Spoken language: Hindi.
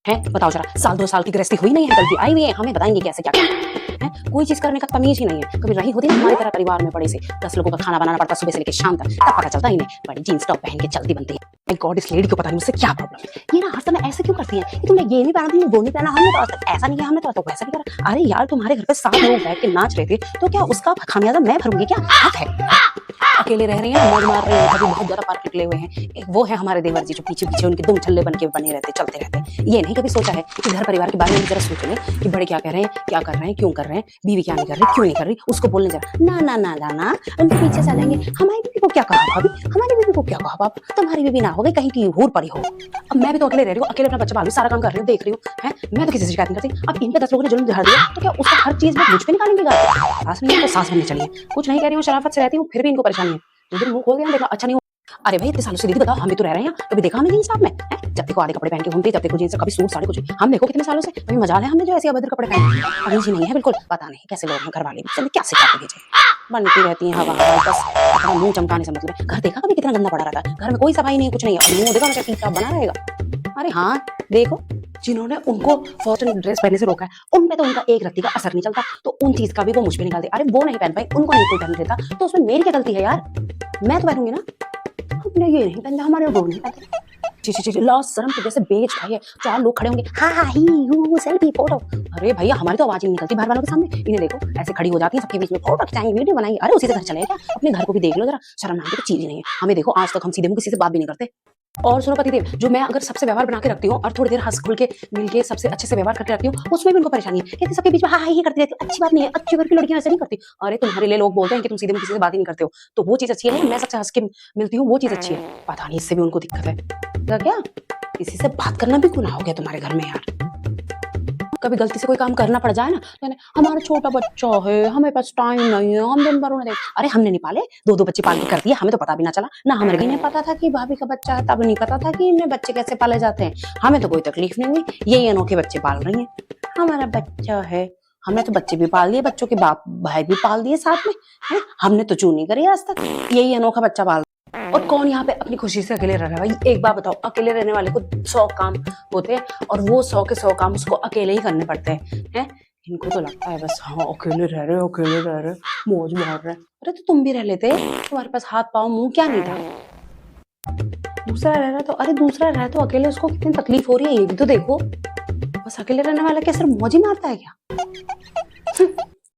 है बताओ जरा, साल 2 साल की गृहस्थी हुई नहीं है, गलती आई हुई है, हमें बताएंगे कैसे क्या करना है? कोई चीज करने का तमीज ही नहीं है। कभी रही होती ना हमारी तरह परिवार में बड़े से 10 लोगों का खाना बनाना पड़ता सुबह से लेकर शाम तक, तब पता चलता इन्हें बड़ी जींस टॉप पहन के चलती बनती है। माय गॉड, इस लेडी को पता नहीं मुझसे क्या प्रॉब्लम है। ये ना हर समय ऐसे क्यों करती है कि तुमने ये नहीं पहना, तुमने वो नहीं पहना, हमने तो आज तक ऐसा नहीं किया, हमने तो वैसा नहीं करा। अरे यार, तुम्हारे घर पे 7 लोग बैठ के नाच रहे थे तो क्या उसका खामियाजा मैं भरूंगी क्या? हक है। अकेले रह रही हैं, मौज मार रही हैं, अभी बहुत ज्यादा पार्क निकले हुए हैं। एक वो है हमारे देवर जी जो पीछे पीछे उनके दुम छल्ले बन के बने रहते, चलते रहते। ये नहीं कभी सोचा है कि घर परिवार के बारे में जरा सोच लें कि बड़े क्या कह रहे हैं, क्या कर रहे हैं, क्यों कर रहे हैं, बीवी क्या नहीं कर रही, क्यों नहीं कर रही, उसको बोलने जरा ना ना ना ना ना, उनके पीछे चलेंगे। हमारी बीवी को क्या कहा भाभी, हमारी बीवी को क्या कहा बाप, तुम्हारी बीवी ना हो गई कहीं की हूर पड़ी हो। अब मैं भी तो अकेले रह रही हूँ, अकेले अपना बच्चा पाल रही हूँ, सारा काम कर रही हूँ, देख रही हूँ, है मैं तो किसी से शिकायत नहीं करती। अब इन पे 10 लोगों ने जुल्म झाड़ दिया तो क्या उसका हर चीज में मुझ पे निकालेंगे? सास नहीं है तो सास बनने चलिए। कुछ नहीं कह रही हूँ, शराफत से रहती हूँ, फिर भी इनको परेशानी है। जिस दिन मुंह खोल दिया देखा अच्छा नहीं हो। अरे भाई, इतने सालों से दीदी बताओ, हम भी तो रह रहे हैं, कभी देखा हमें जींस टॉप में है? जब देखो आधे कपड़े पहन के घूमती, जब देखो जींस, कभी सूट साड़ी कुछ। हम देखो कितने सालों से, कभी मजाल है हमने जो ऐसे अभद्र कपड़े पहने। अभी जी नहीं है बिल्कुल, पता नहीं कैसे लोग हैं घर वाले भी, क्या सिखाते भेजे, बनती रहती हैं हवा हवा, बस अपना मुंह चमकाने से मतलब है। घर देखा कभी कितना गंदा पड़ा रहता है, घर में कोई सफाई नहीं, कुछ नहीं है, और मुंह देखा टीप टॉप बना रहेगा। अरे हाँ देखो, जिन्होंने उनको फॉर्चून ड्रेस पहनने से रोका है, उनमें तो उनका एक रत्ती का असर नहीं चलता, तो उन चीज का भी वो मुझ पे निकालते। अरे वो नहीं पहन पाई, उनको नहीं कोई पहन देता, तो उसमें मेरी क्या गलती है यार? मैं तो पहनूंगी ना। हमने ये नहीं पहनता, हमारे वो नहीं पहनते। जी लॉस शर्म तो जैसे बेच भाई है। 4 लोग खड़े होंगे, हाँ हाँ ही यू सेल्फी फोटो। अरे भैया, हमारी तो आवाज ही नहीं निकलती बाहर वालों के सामने। इन्हें देखो ऐसे खड़ी हो जाती है सबके बीच में, फोटो खिंचाएंगे, वीडियो बनाएंगे। अरे उसी से घर चले क्या? अपने घर को भी देख लो जरा, शर्म नाम की तो चीज ही नहीं है। हमें देखो, आज तक हम सीधे मुंह किसी से बात भी नहीं करते। और सुनो पतिदेव, जो मैं अगर सबसे व्यवहार बना के रखती हूँ और थोड़ी देर हंस खुल के मिल के सबसे अच्छे से व्यवहार करके रखती हूँ, उसमें भी उनको परेशानी है। कहते सबके बीच में हाँ हाँ ही करती रहती है, अच्छी बात नहीं है, अच्छी घर की लड़कियां ऐसे नहीं करती। अरे तुम्हारे लिए लोग बोलते हैं कि तुम सीधे मुंह किसी से बात ही नहीं करते हो, तो वो चीज अच्छी है। मैं सबसे हंस के मिलती हूँ, वो चीज अच्छी है। पता नहीं इससे भी उनको दिक्कत है क्या? किसी से बात करना भी गुनाह हो गया तुम्हारे घर में यार। कभी गलती से कोई काम करना पड़ जाए ना, तो हमारा छोटा बच्चा है, हमें पास टाइम नहीं है, हम दिन भर उन्हें देख। अरे हमने नहीं पाले, 2 बच्चे पाल के कर दिए, हमें तो पता भी ना चला ना। हमारे भी नहीं पता था कि भाभी का बच्चा है, तब नहीं पता था कि इनमें बच्चे कैसे पाले जाते हैं। हमें तो कोई तकलीफ नहीं हुई, ये अनोखे बच्चे पाल रही हैं। हमारा बच्चा है, हमने तो बच्चे भी पाल दिए, बच्चों के बाप भाई भी पाल दिए साथ में, है? हमने तो चू नहीं करी आज तक, यही अनोखा बच्चा पाल। और कौन यहाँ पे अपनी खुशी से अकेले रह रहा है भाई? एक बात बताओ, अकेले रहने वाले को 100 काम होते हैं, और वो 100 के 100 काम उसको अकेले ही करने पड़ते हैं। इनको तो लगता है बस हाँ अकेले रह रहे, अकेले रह रहे, मौज मार रहे। अरे तो तुम भी रह लेते, तुम्हारे पास हाथ पाँव मुंह क्या नहीं था? दूसरा रह रहा तो, अरे दूसरा रह तो अकेले, उसको कितनी तकलीफ हो रही है ये भी तो देखो। बस अकेले रहने वाला क्या सिर्फ मौज ही मारता है क्या?